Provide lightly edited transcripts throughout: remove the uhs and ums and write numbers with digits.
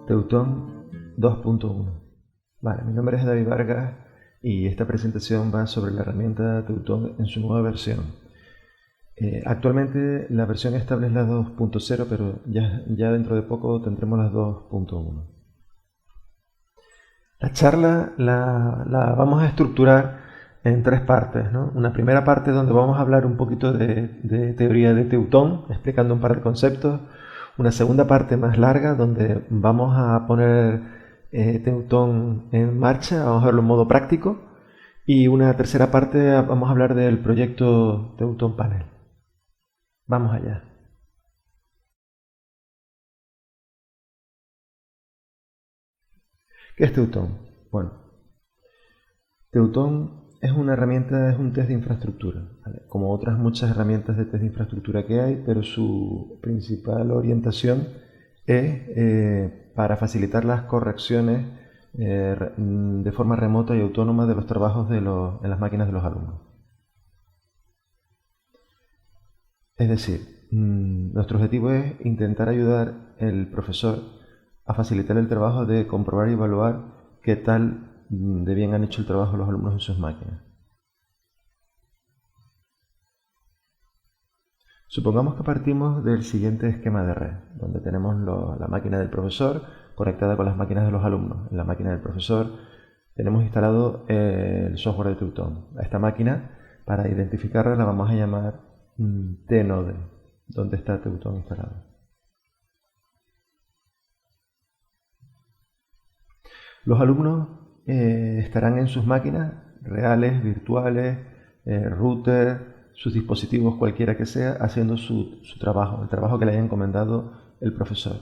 Teuton 2.1. Vale, mi nombre es David Vargas y esta presentación va sobre la herramienta Teuton en su nueva versión. Actualmente la versión estable es la 2.0, pero ya dentro de poco tendremos la 2.1. La charla la vamos a estructurar en tres partes, ¿no? Una primera parte donde vamos a hablar un poquito de teoría de Teuton, explicando un par de conceptos. Una segunda parte más larga donde vamos a poner Teuton en marcha, vamos a verlo en modo práctico. Y una tercera parte vamos a hablar del proyecto Teuton Panel. Vamos allá. ¿Qué es Teuton? Bueno, Teuton es una herramienta, es un test de infraestructura, ¿vale? Como otras muchas herramientas de test de infraestructura que hay, pero su principal orientación es para facilitar las correcciones de forma remota y autónoma de los trabajos en las máquinas de los alumnos. Es decir, nuestro objetivo es intentar ayudar al profesor a facilitar el trabajo de comprobar y evaluar qué tal de bien han hecho el trabajo los alumnos en sus máquinas. Supongamos que partimos del siguiente esquema de red, donde tenemos la máquina del profesor conectada con las máquinas de los alumnos. En la máquina del profesor tenemos instalado el software de Teuton. A esta máquina, para identificarla, la vamos a llamar T-Node, donde está Teuton instalado. Los alumnos estarán en sus máquinas reales, virtuales, router, sus dispositivos cualquiera que sea, haciendo su trabajo, el trabajo que le haya encomendado el profesor.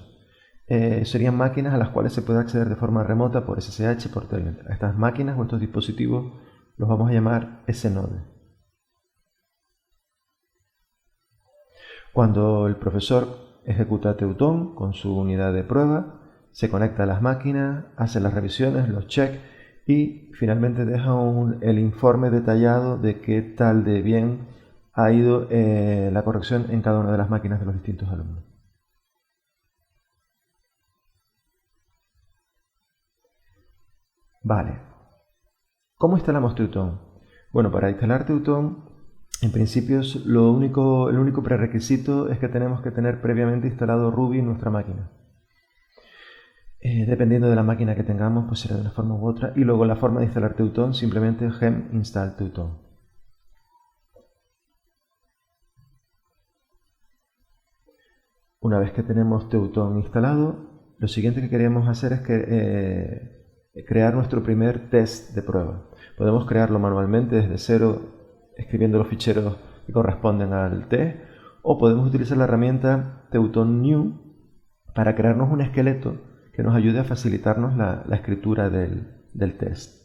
Serían máquinas a las cuales se puede acceder de forma remota por SSH, por Telnet. A estas máquinas o estos dispositivos los vamos a llamar S-Node. Cuando el profesor ejecuta Teuton con su unidad de prueba, se conecta a las máquinas, hace las revisiones, los checks y finalmente deja el informe detallado de qué tal de bien ha ido la corrección en cada una de las máquinas de los distintos alumnos. Vale. ¿Cómo instalamos Teuton? Bueno, para instalar Teuton, en principio el único prerequisito es que tenemos que tener previamente instalado Ruby en nuestra máquina. Dependiendo de la máquina que tengamos, pues será de una forma u otra. Y luego la forma de instalar Teuton, simplemente gem install Teuton. Una vez que tenemos Teuton instalado, lo siguiente que queremos hacer es crear nuestro primer test de prueba. Podemos crearlo manualmente desde cero, escribiendo los ficheros que corresponden al test, o podemos utilizar la herramienta Teuton New para crearnos un esqueleto que nos ayude a facilitarnos la escritura del test.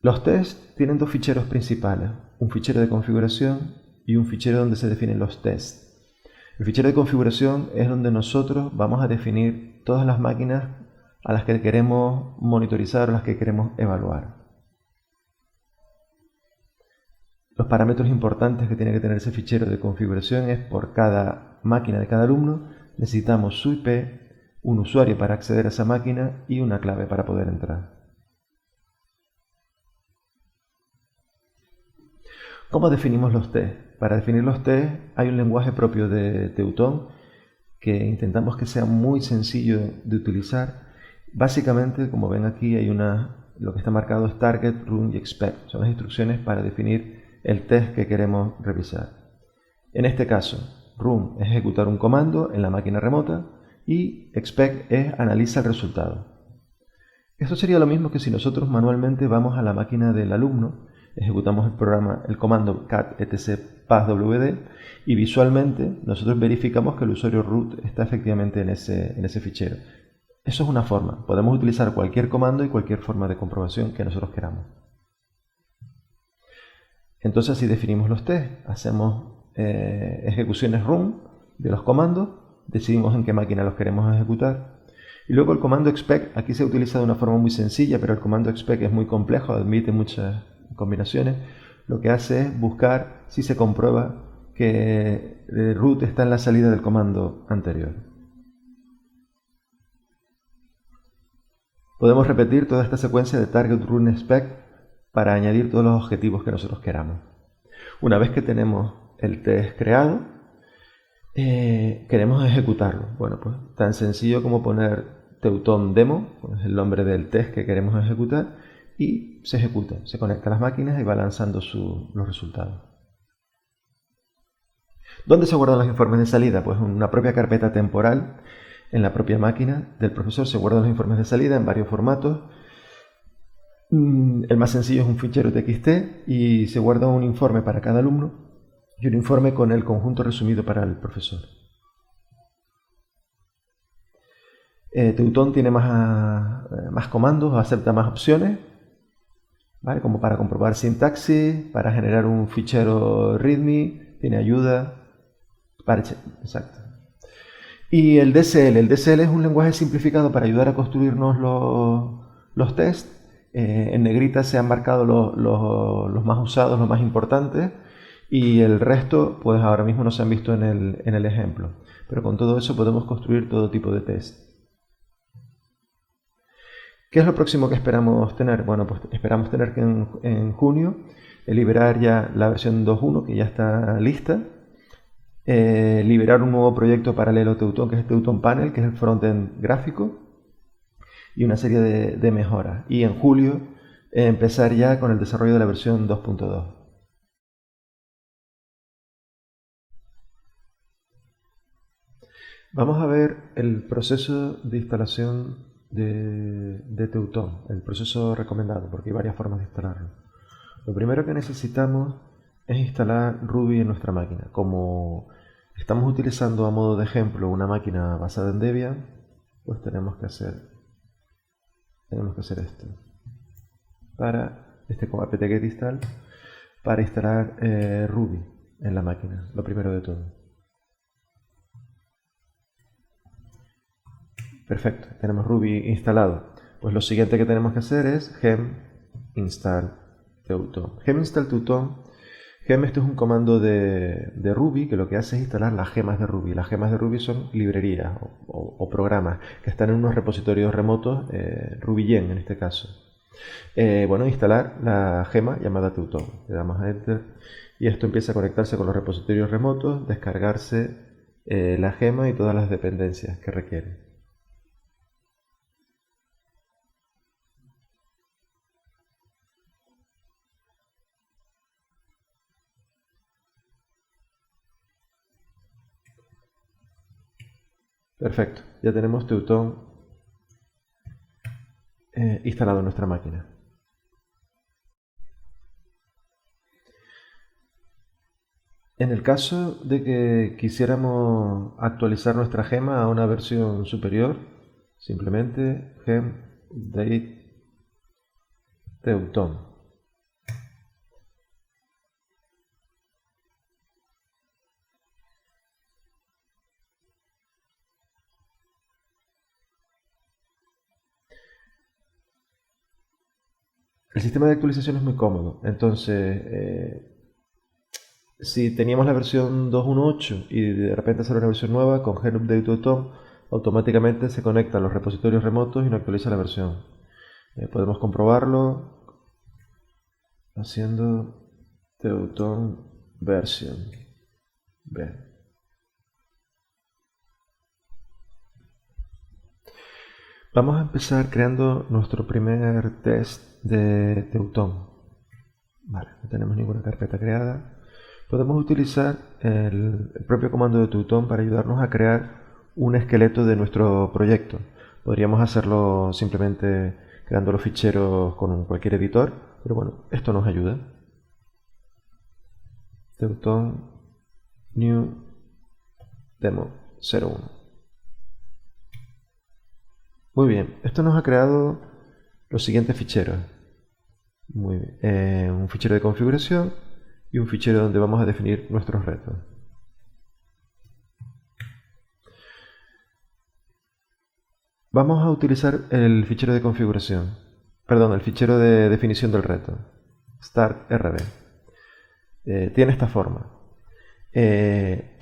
Los tests tienen dos ficheros principales, un fichero de configuración y un fichero donde se definen los tests. El fichero de configuración es donde nosotros vamos a definir todas las máquinas a las que queremos monitorizar o las que queremos evaluar. Los parámetros importantes que tiene que tener ese fichero de configuración es por cada máquina de cada alumno necesitamos su IP, un usuario para acceder a esa máquina y una clave para poder entrar. ¿Cómo definimos los tests? Para definir los tests hay un lenguaje propio de Teuton que intentamos que sea muy sencillo de utilizar. Básicamente, como ven aquí, hay lo que está marcado es Target, Run y Expect. Son las instrucciones para definir el test que queremos revisar. En este caso, Run es ejecutar un comando en la máquina remota y Expect es analiza el resultado. Esto sería lo mismo que si nosotros manualmente vamos a la máquina del alumno, ejecutamos el comando cat etc passwd y visualmente nosotros verificamos que el usuario root está efectivamente en ese fichero. Eso es una forma. Podemos utilizar cualquier comando y cualquier forma de comprobación que nosotros queramos. Entonces así definimos los tests. Hacemos ejecuciones run de los comandos, decidimos en qué máquina los queremos ejecutar Y luego el comando expect, aquí se utiliza de una forma muy sencilla, pero el comando expect es muy complejo, admite muchas combinaciones. Lo que hace es buscar si se comprueba que root está en la salida del comando anterior. Podemos repetir toda esta secuencia de target run expect para añadir todos los objetivos que nosotros queramos. Una vez que tenemos el test creado, queremos ejecutarlo. Bueno, pues tan sencillo como poner Teuton demo, es el nombre del test que queremos ejecutar, y se ejecuta, se conecta a las máquinas y va lanzando los resultados. ¿Dónde se guardan los informes de salida? Pues en una propia carpeta temporal, en la propia máquina del profesor se guardan los informes de salida en varios formatos. El más sencillo es un fichero TXT y se guarda un informe para cada alumno y un informe con el conjunto resumido para el profesor. Teuton tiene más comandos, acepta más opciones, ¿vale? Como para comprobar sintaxis, para generar un fichero README, tiene ayuda. Exacto. Y el DSL. El DSL es un lenguaje simplificado para ayudar a construirnos los tests. En negrita se han marcado los más usados, los más importantes, y el resto pues ahora mismo no se han visto en el ejemplo. Pero con todo eso podemos construir todo tipo de test. ¿Qué es lo próximo que esperamos tener? Bueno, pues esperamos tener que en junio liberar ya la versión 2.1, que ya está lista. Liberar un nuevo proyecto paralelo a Teuton, que es Teuton Panel, que es el frontend gráfico, y una serie de mejoras. Y en julio empezar ya con el desarrollo de la versión 2.2. Vamos a ver el proceso de instalación de Teuton, el proceso recomendado, porque hay varias formas de instalarlo. Lo primero que necesitamos es instalar Ruby en nuestra máquina. Como estamos utilizando a modo de ejemplo una máquina basada en Debian, pues tenemos que hacer esto como apt-get install para instalar Ruby en la máquina, lo primero de todo. Perfecto, tenemos Ruby instalado. Pues lo siguiente que tenemos que hacer es gem install Teuton. Gem install Teuton. Gem, esto es un comando de Ruby que lo que hace es instalar las gemas de Ruby. Las gemas de Ruby son librerías o programas que están en unos repositorios remotos, RubyGen en este caso. Bueno, instalar la gema llamada Teuton. Le damos a Enter y esto empieza a conectarse con los repositorios remotos, descargarse la gema y todas las dependencias que requiere. Perfecto, ya tenemos Teuton instalado en nuestra máquina. En el caso de que quisiéramos actualizar nuestra gema a una versión superior, simplemente gem date Teuton. El sistema de actualización es muy cómodo, entonces si teníamos la versión 2.1.8 y de repente sale una versión nueva, con gem update Teuton automáticamente se conecta a los repositorios remotos y no actualiza la versión. Podemos comprobarlo haciendo Teuton version B. Vamos a empezar creando nuestro primer test de Teuton. Vale, no tenemos ninguna carpeta creada. Podemos utilizar el propio comando de Teuton para ayudarnos a crear un esqueleto de nuestro proyecto. Podríamos hacerlo simplemente creando los ficheros con cualquier editor, pero bueno, esto nos ayuda. Teuton new demo 01. Muy bien, esto nos ha creado los siguientes ficheros. Muy bien. Un fichero de configuración y un fichero donde vamos a definir nuestros retos. Vamos a utilizar el fichero de configuración, perdón, el fichero de definición del reto, startrb. Tiene esta forma.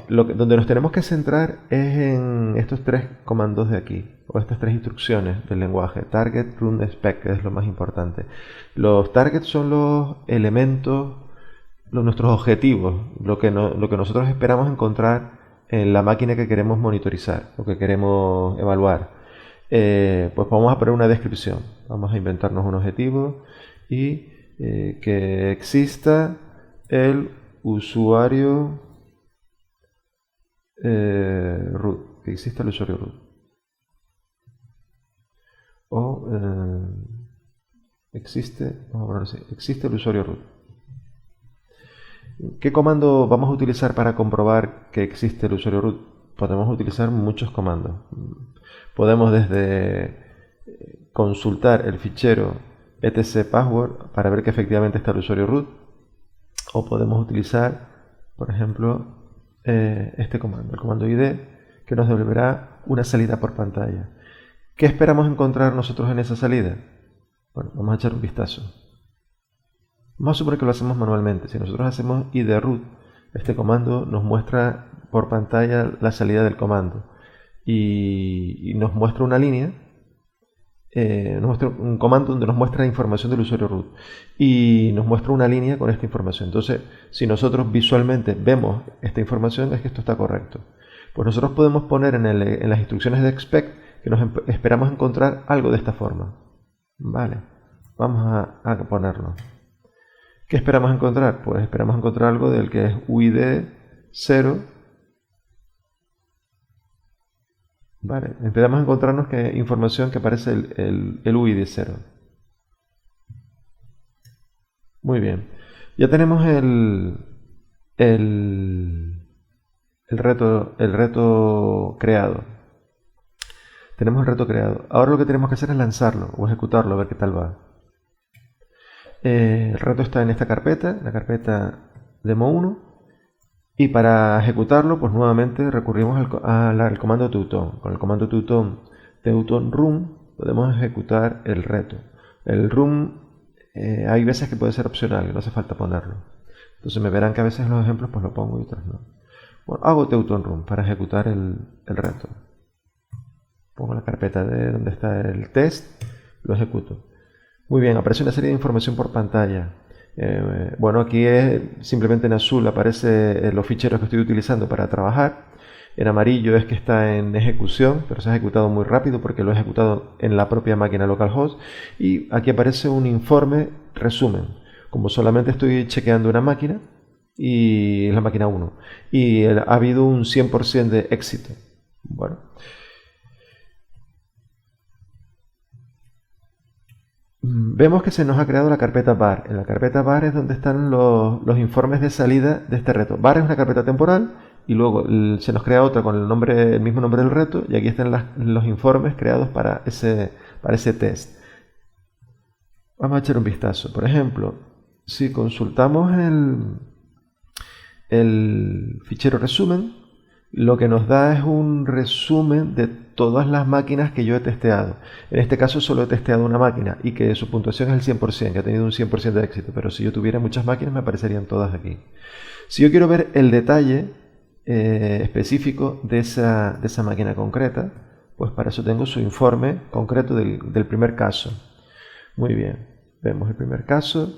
Donde nos tenemos que centrar es en estos tres comandos de aquí, o estas tres instrucciones del lenguaje, target, run, spec, que es lo más importante. Los targets son los elementos, nuestros objetivos, lo que nosotros esperamos encontrar en la máquina que queremos monitorizar o que queremos evaluar. Pues vamos a poner una descripción, vamos a inventarnos un objetivo y que exista el usuario root, que exista el usuario root. O vamos a ponerlo así, existe el usuario root. ¿Qué comando vamos a utilizar para comprobar que existe el usuario root? Podemos utilizar muchos comandos. Podemos desde consultar el fichero etc password para ver que efectivamente está el usuario root, o podemos utilizar, por ejemplo, este comando, el comando id, que nos devolverá una salida por pantalla. ¿Qué esperamos encontrar nosotros en esa salida? Bueno, vamos a echar un vistazo. Vamos a suponer que lo hacemos manualmente. Si nosotros hacemos id root, este comando nos muestra por pantalla la salida del comando y nos muestra una línea, nos muestra un comando donde nos muestra la información del usuario root y nos muestra una línea con esta información. Entonces, si nosotros visualmente vemos esta información, es que esto está correcto. Pues nosotros podemos poner en las instrucciones de expect que esperamos encontrar algo de esta forma. Vale, vamos a ponerlo. ¿Qué esperamos encontrar? Pues esperamos encontrar algo del que es UID 0. Vale, esperamos encontrarnos información que aparece el UID 0. Muy bien. Ya tenemos el reto creado. Tenemos el reto creado. Ahora lo que tenemos que hacer es lanzarlo o ejecutarlo, a ver qué tal va. El reto está en esta carpeta, la carpeta demo1, y para ejecutarlo, pues nuevamente recurrimos al comando teuton. Con el comando teuton run podemos ejecutar el reto. El run hay veces que puede ser opcional, que no hace falta ponerlo. Entonces me verán que a veces en los ejemplos pues lo pongo y otros no. Bueno, hago teuton run para ejecutar el reto. Pongo la carpeta de donde está el test, lo ejecuto. Muy bien, aparece una serie de información por pantalla. Bueno, aquí simplemente en azul aparece los ficheros que estoy utilizando para trabajar. En amarillo es que está en ejecución, pero se ha ejecutado muy rápido porque lo he ejecutado en la propia máquina localhost. Y aquí aparece un informe resumen. Como solamente estoy chequeando una máquina, y es la máquina 1, y ha habido un 100% de éxito. Bueno. Vemos que se nos ha creado la carpeta var. En la carpeta var es donde están los informes de salida de este reto. Var es una carpeta temporal y luego se nos crea otra con el mismo nombre del reto, y aquí están los informes creados para ese test. Vamos a echar un vistazo. Por ejemplo, si consultamos el fichero resumen, lo que nos da es un resumen de todas las máquinas que yo he testeado. En este caso solo he testeado una máquina y que su puntuación es el 100%, que ha tenido un 100% de éxito, pero si yo tuviera muchas máquinas me aparecerían todas aquí. Si yo quiero ver el detalle específico de esa máquina concreta, pues para eso tengo su informe concreto del primer caso. Muy bien, vemos el primer caso.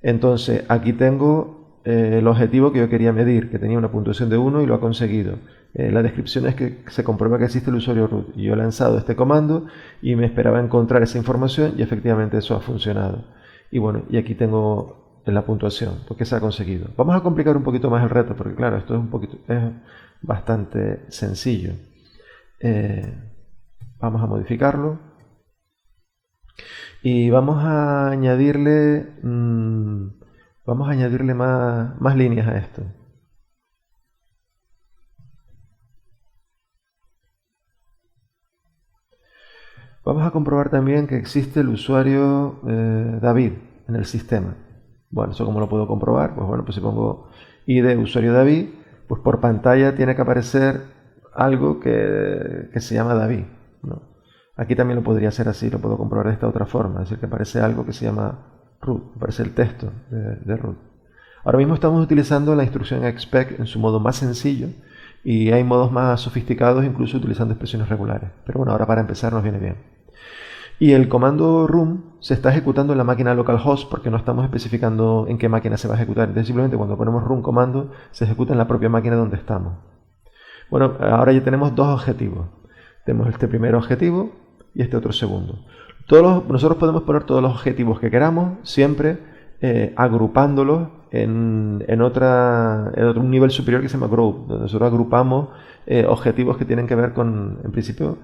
Entonces aquí tengo el objetivo que yo quería medir, que tenía una puntuación de 1 y lo ha conseguido. La descripción es que se comprueba que existe el usuario root. Y yo he lanzado este comando y me esperaba encontrar esa información y efectivamente eso ha funcionado. Y bueno, y aquí tengo la puntuación, porque se ha conseguido. Vamos a complicar un poquito más el reto, porque claro, esto es bastante sencillo. Vamos a modificarlo y vamos a añadirle más líneas a esto. Vamos a comprobar también que existe el usuario David en el sistema. Bueno, ¿eso cómo lo puedo comprobar? Pues bueno, pues si pongo ID usuario David, pues por pantalla tiene que aparecer algo que se llama David, ¿no? Aquí también lo podría hacer así, lo puedo comprobar de esta otra forma, es decir, que aparece algo que se llama root, aparece el texto de root. Ahora mismo estamos utilizando la instrucción expect en su modo más sencillo y hay modos más sofisticados incluso utilizando expresiones regulares. Pero bueno, ahora para empezar nos viene bien. Y el comando room se está ejecutando en la máquina localhost porque no estamos especificando en qué máquina se va a ejecutar. Entonces simplemente cuando ponemos room comando se ejecuta en la propia máquina donde estamos. Bueno, ahora ya tenemos dos objetivos. Tenemos este primer objetivo y este otro segundo. Nosotros podemos poner todos los objetivos que queramos, siempre agrupándolos en otro nivel superior que se llama group, donde nosotros agrupamos objetivos que tienen que ver con, en principio,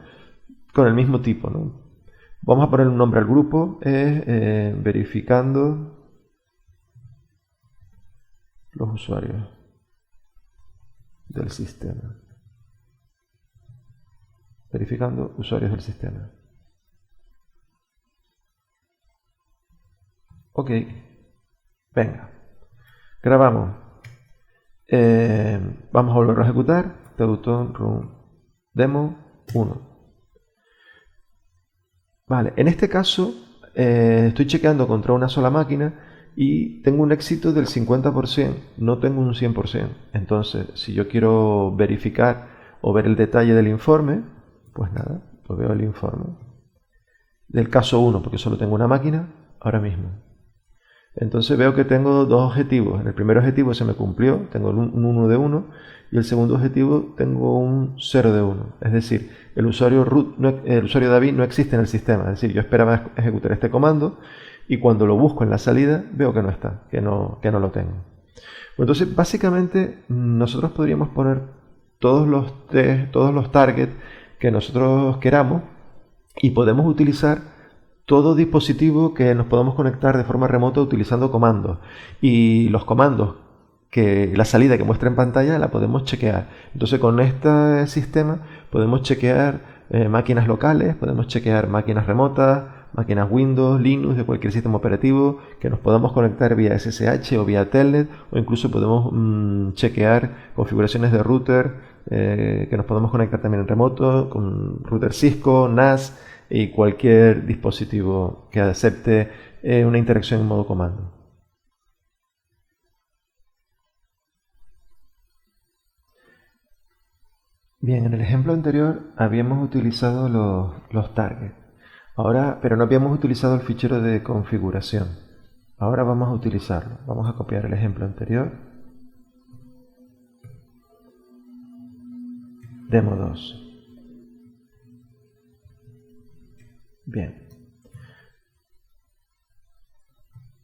con el mismo tipo, ¿no? Vamos a poner un nombre al grupo, verificando los usuarios del sistema. Verificando usuarios del sistema. Ok, venga, grabamos. Vamos a volverlo a ejecutar. Teuton run demo 1. Vale, en este caso estoy chequeando contra una sola máquina y tengo un éxito del 50%, no tengo un 100%. Entonces, si yo quiero verificar o ver el detalle del informe, pues nada, pues veo el informe del caso 1, porque solo tengo una máquina ahora mismo. Entonces veo que tengo dos objetivos. En el primer objetivo se me cumplió, tengo un 1 de 1, y el segundo objetivo tengo un 0 de 1. Es decir, el usuario root, el usuario David no existe en el sistema. Es decir, yo esperaba ejecutar este comando y cuando lo busco en la salida veo que no está, que no lo tengo. Entonces, básicamente, nosotros podríamos poner todos los targets que nosotros queramos y podemos utilizar todo dispositivo que nos podamos conectar de forma remota utilizando comandos. Y los comandos, que la salida que muestra en pantalla la podemos chequear. Entonces con este sistema podemos chequear máquinas locales, podemos chequear máquinas remotas, máquinas Windows, Linux, de cualquier sistema operativo, que nos podamos conectar vía SSH o vía Telnet, o incluso podemos chequear configuraciones de router, que nos podemos conectar también en remoto, con router Cisco, NAS, y cualquier dispositivo que acepte una interacción en modo comando. Bien, en el ejemplo anterior habíamos utilizado los targets, pero no habíamos utilizado el fichero de configuración. Ahora vamos a utilizarlo. Vamos a copiar el ejemplo anterior. Demo 2. Bien.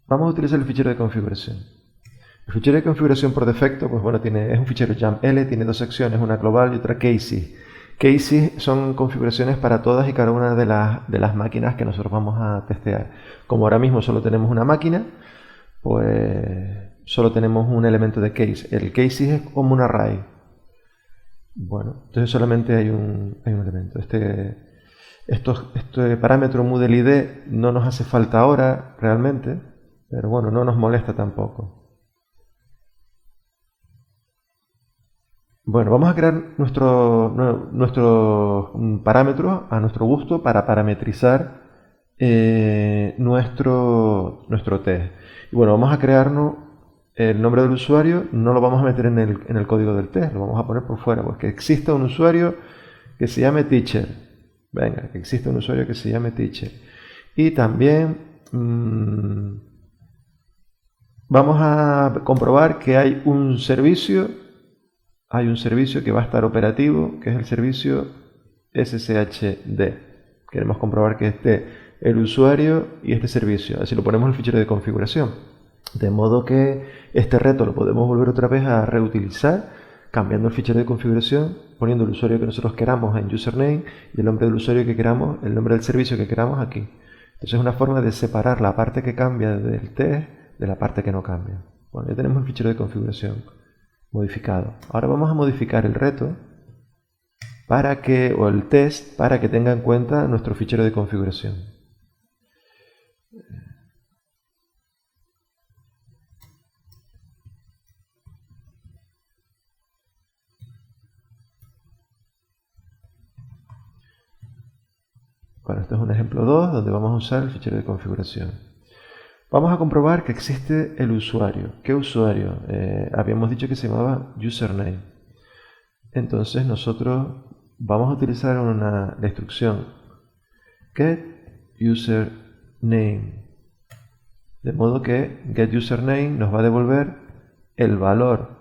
Vamos a utilizar el fichero de configuración. El fichero de configuración por defecto, pues bueno, es un fichero YAML, tiene dos secciones, una global y otra cases. Cases son configuraciones para todas y cada una de las máquinas que nosotros vamos a testear. Como ahora mismo solo tenemos una máquina, pues solo tenemos un elemento de case. El cases es como un array. Bueno, entonces solamente hay un elemento. Este parámetro Moodle ID no nos hace falta ahora realmente, pero bueno, no nos molesta tampoco. Bueno, vamos a crear nuestro parámetro a nuestro gusto para parametrizar nuestro test. Y bueno, vamos a crearnos el nombre del usuario, no lo vamos a meter en el código del test, lo vamos a poner por fuera, pues que exista un usuario que se llame teacher. Venga, que exista un usuario que se llame teacher. Y también vamos a comprobar que hay un servicio que va a estar operativo, que es el servicio SSHD. Queremos comprobar que esté el usuario y este servicio. Así lo ponemos en el fichero de configuración. De modo que este reto lo podemos volver otra vez a reutilizar, cambiando el fichero de configuración, poniendo el usuario que nosotros queramos en username y el nombre del usuario que queramos, el nombre del servicio que queramos aquí. Entonces es una forma de separar la parte que cambia del test de la parte que no cambia. Bueno, ya tenemos el fichero de configuración modificado. Ahora vamos a modificar el reto o el test para que tenga en cuenta nuestro fichero de configuración. Bueno, este es un ejemplo 2 donde vamos a usar el fichero de configuración. Vamos a comprobar que existe el usuario. ¿Qué usuario? Habíamos dicho que se llamaba username. Entonces nosotros vamos a utilizar la instrucción getUsername. De modo que getUsername nos va a devolver el valor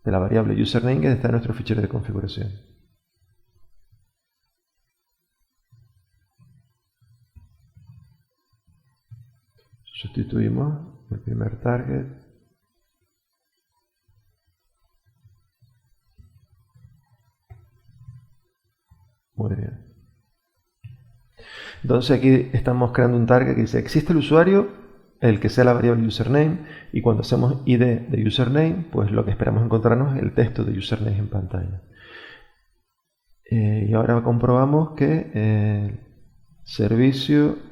de la variable username que está en nuestro fichero de configuración. Sustituimos el primer target. Muy bien. Entonces aquí estamos creando un target que dice existe el usuario, el que sea la variable username, y cuando hacemos id de username, pues lo que esperamos encontrarnos es el texto de username en pantalla. Y ahora comprobamos que el servicio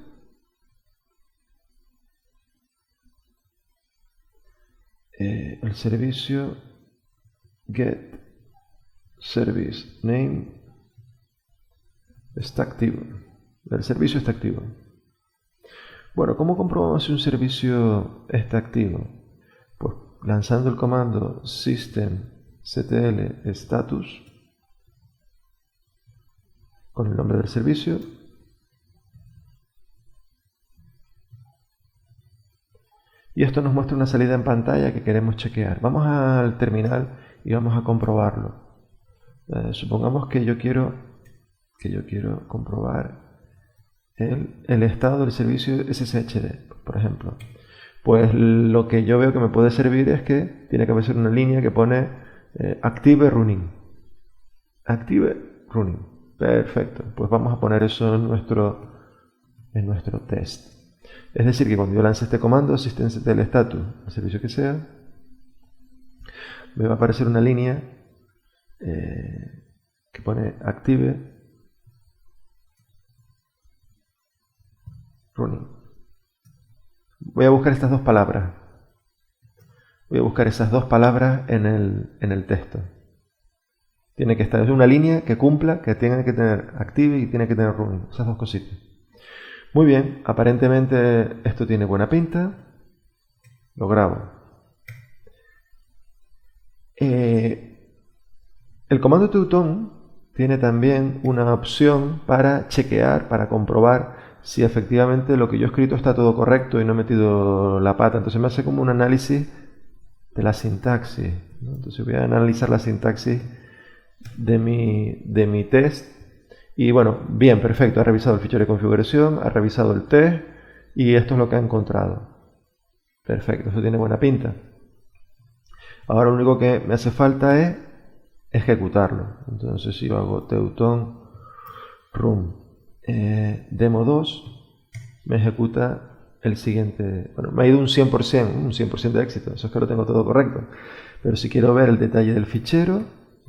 get service name está activo. El servicio está activo. Bueno, ¿cómo comprobamos si un servicio está activo? Pues lanzando el comando systemctl status con el nombre del servicio. Y esto nos muestra una salida en pantalla que queremos chequear. Vamos al terminal y vamos a comprobarlo. Supongamos que yo quiero comprobar el estado del servicio SSHD, por ejemplo. Pues lo que yo veo que me puede servir es que tiene que haber una línea que pone active running. Active running. Perfecto. Pues vamos a poner eso en nuestro test. Es decir, que cuando yo lance este comando, systemctl status, el servicio que sea, me va a aparecer una línea que pone active running. Voy a buscar estas dos palabras. Voy a buscar esas dos palabras en el texto. Tiene que estar, es una línea que cumpla, que tiene que tener active y tiene que tener running. Esas dos cositas. Muy bien, aparentemente esto tiene buena pinta. Lo grabo. El comando Teuton tiene también una opción para chequear, para comprobar si efectivamente lo que yo he escrito está todo correcto y no he metido la pata. Entonces me hace como un análisis de la sintaxis, ¿no? Entonces voy a analizar la sintaxis de mi test. Y bueno, bien, perfecto, ha revisado el fichero de configuración, ha revisado el test y esto es lo que ha encontrado. Perfecto, eso tiene buena pinta. Ahora lo único que me hace falta es ejecutarlo. Entonces si yo hago teuton run demo 2, me ejecuta el siguiente. Bueno, me ha ido un 100% de éxito, eso es que lo tengo todo correcto. Pero si quiero ver el detalle del fichero,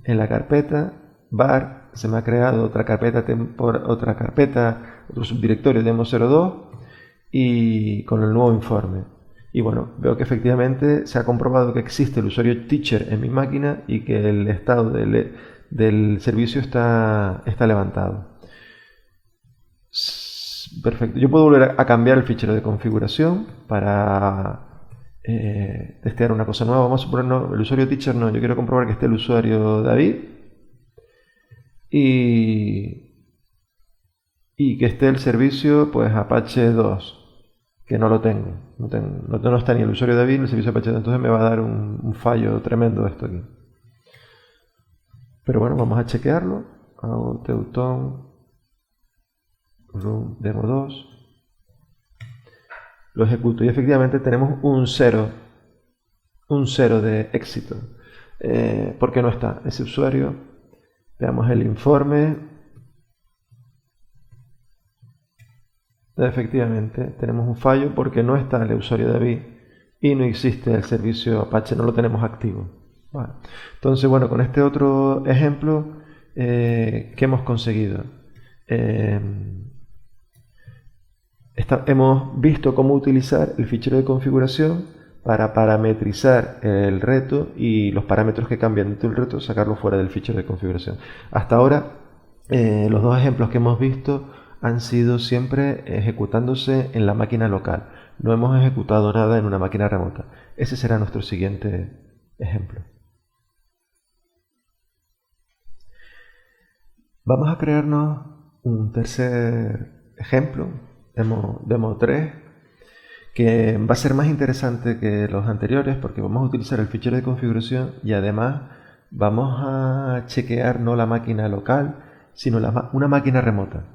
en la carpeta var se me ha creado otra carpeta, otro subdirectorio demo02 y con el nuevo informe. Y bueno, veo que efectivamente se ha comprobado que existe el usuario teacher en mi máquina y que el estado del servicio está levantado. Perfecto. Yo puedo volver a cambiar el fichero de configuración para testear una cosa nueva. Vamos a suponer, no, el usuario teacher no, yo quiero comprobar que esté el usuario David y que esté el servicio pues Apache 2, que no lo tengo. No está ni el usuario David ni el servicio Apache 2, entonces me va a dar un fallo tremendo esto aquí. Pero bueno, vamos a chequearlo. Hago teuton run demo 2, lo ejecuto y efectivamente tenemos un 0 de éxito. ¿Por qué no está ese usuario? Veamos el informe. Efectivamente tenemos un fallo porque no está el usuario David y no existe el servicio Apache, no lo tenemos activo. Vale. Entonces, bueno, con este otro ejemplo, ¿qué hemos conseguido? Hemos visto cómo utilizar el fichero de configuración para parametrizar el reto y los parámetros que cambian dentro del reto, sacarlo fuera del fichero de configuración. Hasta ahora, los dos ejemplos que hemos visto han sido siempre ejecutándose en la máquina local. No hemos ejecutado nada en una máquina remota. Ese será nuestro siguiente ejemplo. Vamos a crearnos un tercer ejemplo, demo 3, que va a ser más interesante que los anteriores porque vamos a utilizar el fichero de configuración y además vamos a chequear no la máquina local, sino una máquina remota.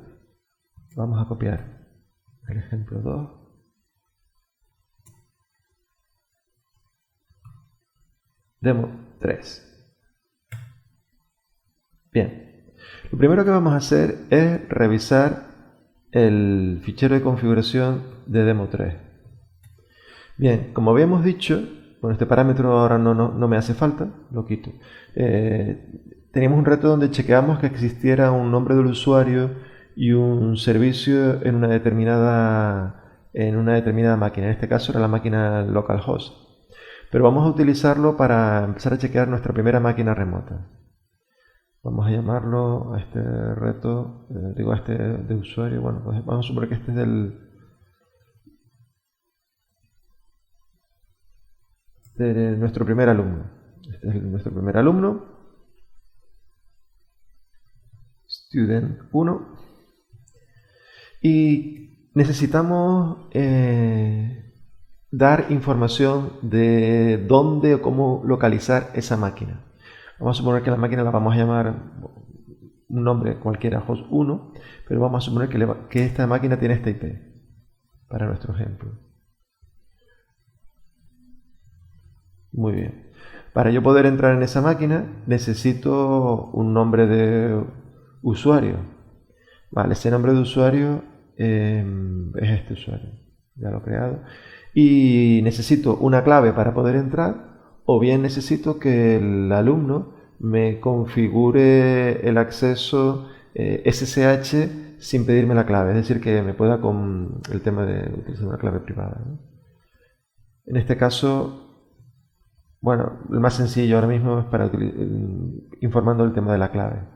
Vamos a copiar el ejemplo 2. Demo 3. Bien, lo primero que vamos a hacer es revisar el fichero de configuración de demo 3. Bien, como habíamos dicho, bueno, este parámetro ahora no me hace falta, lo quito. Teníamos un reto donde chequeamos que existiera un nombre del usuario y un servicio en una determinada máquina. En este caso era la máquina localhost. Pero vamos a utilizarlo para empezar a chequear nuestra primera máquina remota. Vamos a llamarlo a este reto, a este de usuario. Bueno, pues vamos a suponer que este es de nuestro primer alumno. Este es nuestro primer alumno, student 1. Y necesitamos dar información de dónde o cómo localizar esa máquina. Vamos a suponer que la máquina la vamos a llamar un nombre cualquiera, host 1, pero vamos a suponer que esta máquina tiene esta IP para nuestro ejemplo. Muy bien. Para yo poder entrar en esa máquina necesito un nombre de usuario. Vale, ese nombre de usuario es este usuario. Ya lo he creado. Y necesito una clave para poder entrar, o bien necesito que el alumno me configure el acceso SSH sin pedirme la clave. Es decir, que me pueda con el tema de utilizar una clave privada, ¿no? En este caso, bueno, el más sencillo ahora mismo es para informando el tema de la clave.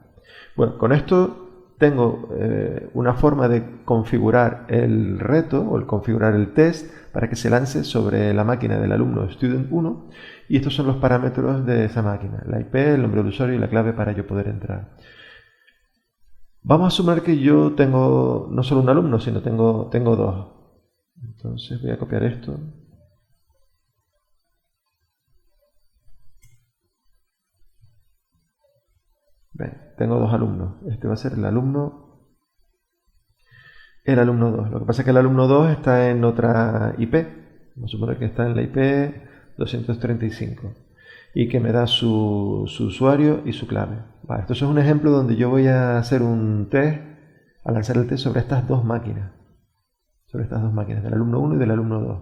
Bueno, con esto tengo una forma de configurar el reto o configurar el test para que se lance sobre la máquina del alumno student 1, y estos son los parámetros de esa máquina, la IP, el nombre del usuario y la clave para yo poder entrar. Vamos a asumir que yo tengo no solo un alumno, sino tengo dos. Entonces voy a copiar esto. Bien, tengo dos alumnos. Este va a ser el alumno 2. Lo que pasa es que el alumno 2 está en otra IP. Vamos a suponer que está en la IP 235 y que me da su usuario y su clave. Vale, esto es un ejemplo donde yo voy a hacer un test, a lanzar el test sobre estas dos máquinas. Del alumno 1 y del alumno 2.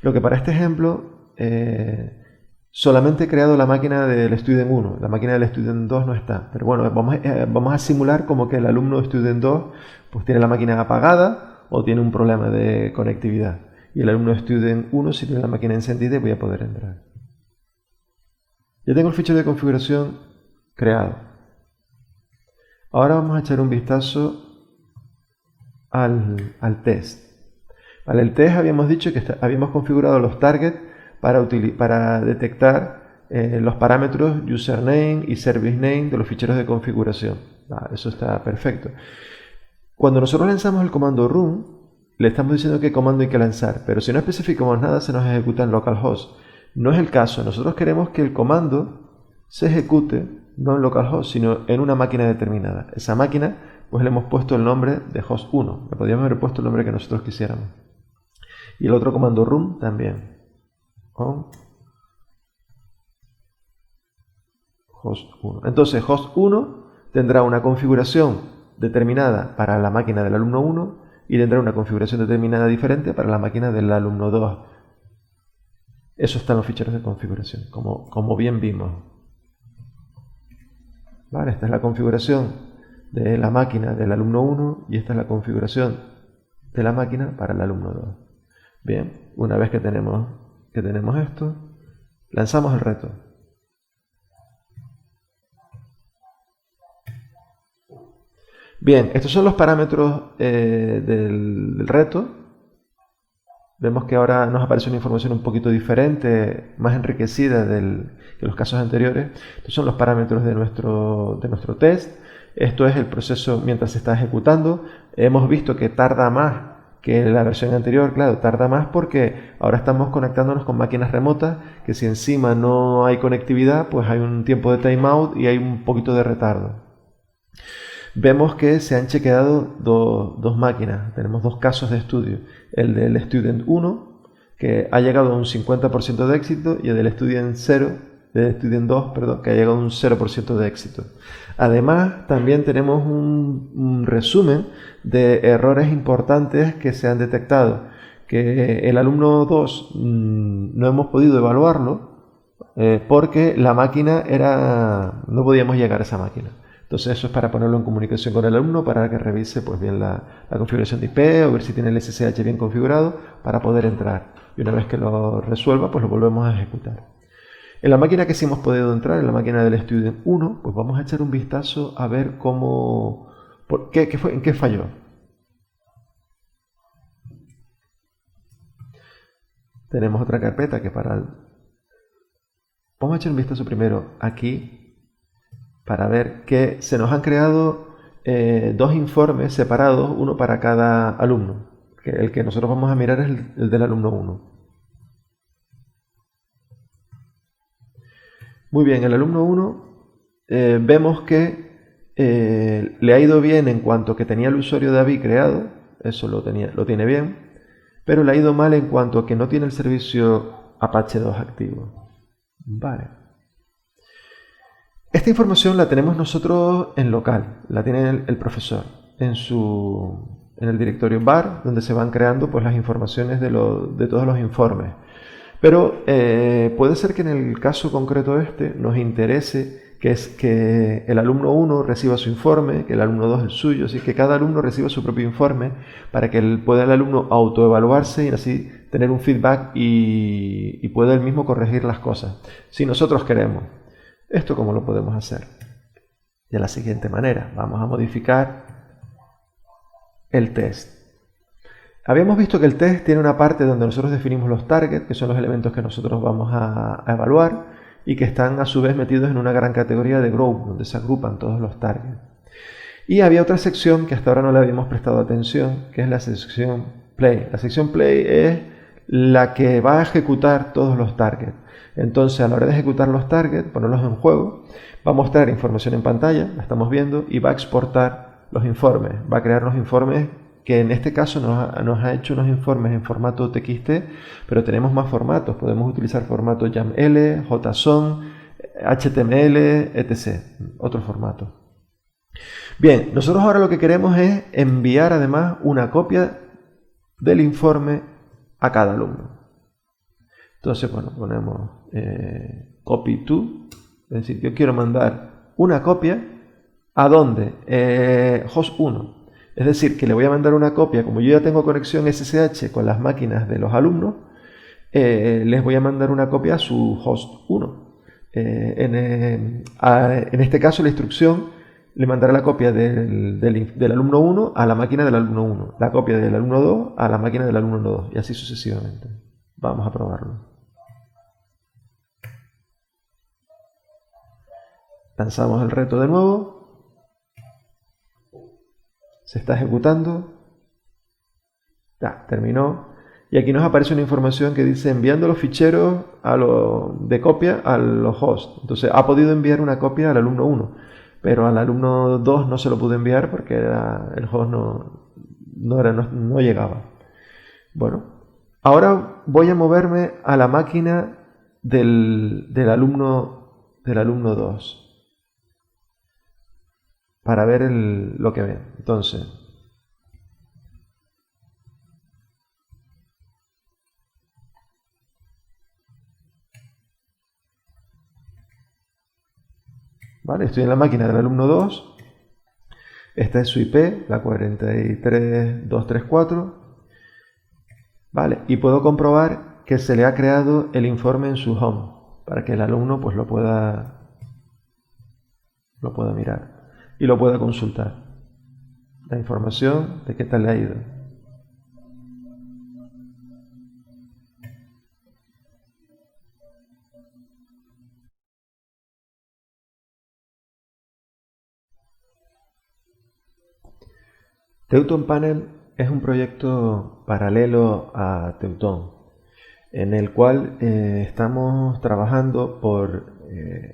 Lo que para este ejemplo solamente he creado la máquina del student 1, la máquina del student 2 no está. Pero bueno, vamos a simular como que el alumno student 2 pues tiene la máquina apagada o tiene un problema de conectividad. Y el alumno student 1 si tiene la máquina encendida y voy a poder entrar. Ya tengo el fichero de configuración creado. Ahora vamos a echar un vistazo al test. Vale, el test habíamos dicho que habíamos configurado los targets para detectar los parámetros username y service name de los ficheros de configuración. Eso está perfecto. Cuando nosotros lanzamos el comando run, le estamos diciendo qué comando hay que lanzar, pero si no especificamos nada se nos ejecuta en localhost. No es el caso. Nosotros queremos que el comando se ejecute no en localhost, sino en una máquina determinada. Esa máquina, pues le hemos puesto el nombre de host 1. Le podríamos haber puesto el nombre que nosotros quisiéramos. Y el otro comando run también. On host 1. Entonces, host 1 tendrá una configuración determinada para la máquina del alumno 1 y tendrá una configuración determinada diferente para la máquina del alumno 2. Eso está en los ficheros de configuración, como bien vimos. Vale, esta es la configuración de la máquina del alumno 1 y esta es la configuración de la máquina para el alumno 2. Bien, una vez que tenemos esto, lanzamos el reto. Bien, estos son los parámetros del reto. Vemos que ahora nos aparece una información un poquito diferente, más enriquecida que los casos anteriores. Estos son los parámetros de nuestro test. Esto es el proceso mientras se está ejecutando. Hemos visto que tarda más que la versión anterior. Claro, tarda más porque ahora estamos conectándonos con máquinas remotas, que si encima no hay conectividad, pues hay un tiempo de timeout y hay un poquito de retardo. Vemos que se han chequeado dos máquinas, tenemos dos casos de estudio, el del Student 1, que ha llegado a un 50% de éxito, y el del Student 2, perdón, que ha llegado a un 0% de éxito. Además, también tenemos un resumen de errores importantes que se han detectado, que el alumno 2 no hemos podido evaluarlo porque la máquina no podíamos llegar a esa máquina. Entonces eso es para ponerlo en comunicación con el alumno para que revise pues bien la configuración de IP o ver si tiene el SSH bien configurado para poder entrar. Y una vez que lo resuelva, pues lo volvemos a ejecutar. En la máquina que sí hemos podido entrar, en la máquina del Student 1, pues vamos a echar un vistazo a ver en qué falló. Tenemos otra carpeta que Vamos a echar un vistazo primero aquí para ver que se nos han creado dos informes separados, uno para cada alumno. El que nosotros vamos a mirar es el del alumno 1. Muy bien, el alumno 1 vemos que le ha ido bien en cuanto que tenía el usuario de AVI creado, eso lo tiene bien, pero le ha ido mal en cuanto que no tiene el servicio Apache 2 activo. Vale. Esta información la tenemos nosotros en local, la tiene el profesor en el directorio var, donde se van creando pues las informaciones de todos los informes. Pero puede ser que en el caso concreto nos interese que el alumno 1 reciba su informe, que el alumno 2 el suyo, así que cada alumno reciba su propio informe para que pueda el alumno autoevaluarse y así tener un feedback y pueda él mismo corregir las cosas, si nosotros queremos. ¿Esto cómo lo podemos hacer? De la siguiente manera, vamos a modificar el test. Habíamos visto que el test tiene una parte donde nosotros definimos los targets, que son los elementos que nosotros vamos a evaluar y que están a su vez metidos en una gran categoría de group, donde se agrupan todos los targets. Y había otra sección que hasta ahora no le habíamos prestado atención, que es la sección play. La sección play es la que va a ejecutar todos los targets. Entonces, a la hora de ejecutar los targets, ponerlos en juego, va a mostrar información en pantalla, la estamos viendo, y va a exportar los informes. Va a crear los informes que en este caso nos ha hecho unos informes en formato TXT, pero tenemos más formatos. Podemos utilizar formato YAML, JSON, HTML, etc. Otro formato. Bien, nosotros ahora lo que queremos es enviar además una copia del informe a cada alumno. Entonces, bueno, ponemos copy to, es decir, yo quiero mandar una copia ¿a dónde? Host 1. Es decir, que le voy a mandar una copia, como yo ya tengo conexión SSH con las máquinas de los alumnos, les voy a mandar una copia a su host 1. En este caso, la instrucción le mandará la copia del alumno 1 a la máquina del alumno 1, la copia del alumno 2 a la máquina del alumno 2, y así sucesivamente. Vamos a probarlo. Lanzamos el reto de nuevo. Se está ejecutando. Ya, terminó. Y aquí nos aparece una información que dice enviando los ficheros de copia a los hosts. Entonces ha podido enviar una copia al alumno 1, pero al alumno 2 no se lo pudo enviar porque el host no llegaba. Bueno, ahora voy a moverme a la máquina del alumno 2 para ver lo que ve. Entonces, ¿vale? Estoy en la máquina del alumno 2. Esta es su IP, la 43234. ¿Vale? Y puedo comprobar que se le ha creado el informe en su home para que el alumno pues lo pueda mirar y lo pueda consultar. la información de qué tal le ha ido. Teuton Panel es un proyecto paralelo a Teuton, en el cual estamos trabajando por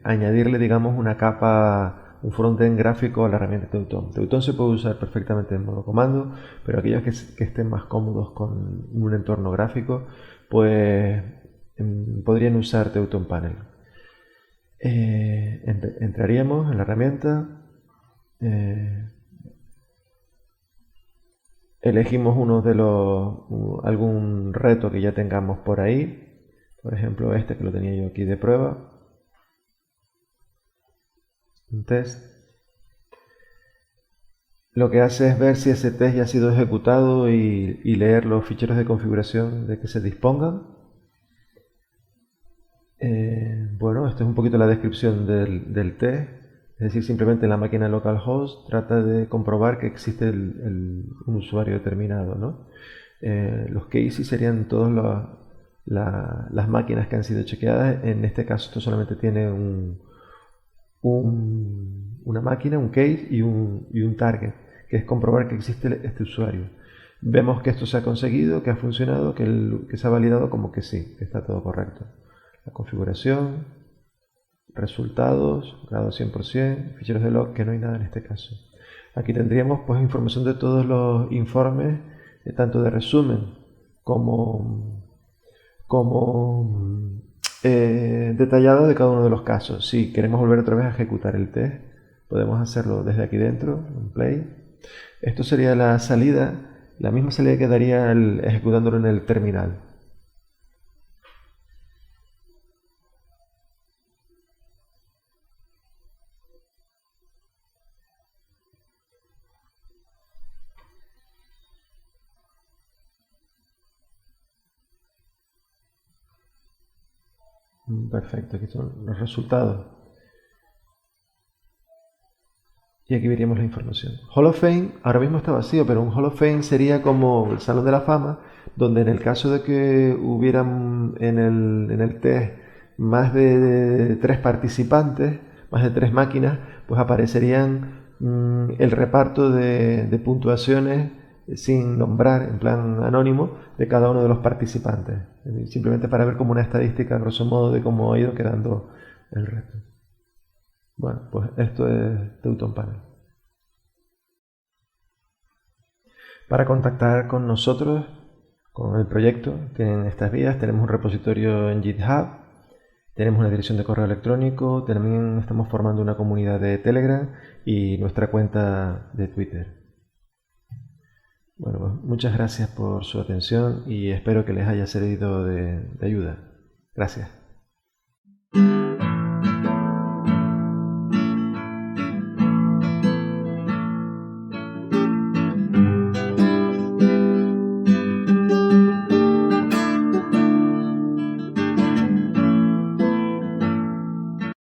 añadirle, digamos, una capa, un frontend gráfico a la herramienta Teuton. Teuton se puede usar perfectamente en modo comando, pero aquellos que estén más cómodos con un entorno gráfico, pues podrían usar Teuton Panel. Entraríamos en la herramienta, elegimos algún reto que ya tengamos por ahí, por ejemplo este que lo tenía yo aquí de prueba, un test. Lo que hace es ver si ese test ya ha sido ejecutado y leer los ficheros de configuración de que se dispongan. Bueno, esto es un poquito la descripción del test. Es decir, simplemente en la máquina localhost trata de comprobar que existe un usuario determinado, ¿no? Los cases serían todas las máquinas que han sido chequeadas. En este caso esto solamente tiene una máquina, un case y un target, que es comprobar que existe este usuario. Vemos que esto se ha conseguido, que ha funcionado, que se ha validado como que sí, que está todo correcto. La configuración, resultados, grado 100%, ficheros de log, que no hay nada en este caso. Aquí tendríamos pues información de todos los informes, tanto de resumen como detallado de cada uno de los casos. Si queremos volver otra vez a ejecutar el test, podemos hacerlo desde aquí dentro, en play. Esto sería la salida, la misma salida que daría ejecutándolo en el terminal. Perfecto, aquí son los resultados. Y aquí veríamos la información. Hall of Fame ahora mismo está vacío, pero un Hall of Fame sería como el Salón de la Fama, donde en el caso de que hubieran en el test más de 3 participantes, más de 3 máquinas, pues aparecerían el reparto de puntuaciones sin nombrar, en plan anónimo, de cada uno de los participantes. Simplemente para ver como una estadística, grosso modo, de cómo ha ido quedando el resto. Bueno, pues esto es Teuton Panel. Para contactar con nosotros, con el proyecto, tienen estas vías. Tenemos un repositorio en GitHub, tenemos una dirección de correo electrónico, también estamos formando una comunidad de Telegram y nuestra cuenta de Twitter. Bueno, pues muchas gracias por su atención y espero que les haya servido de ayuda. Gracias.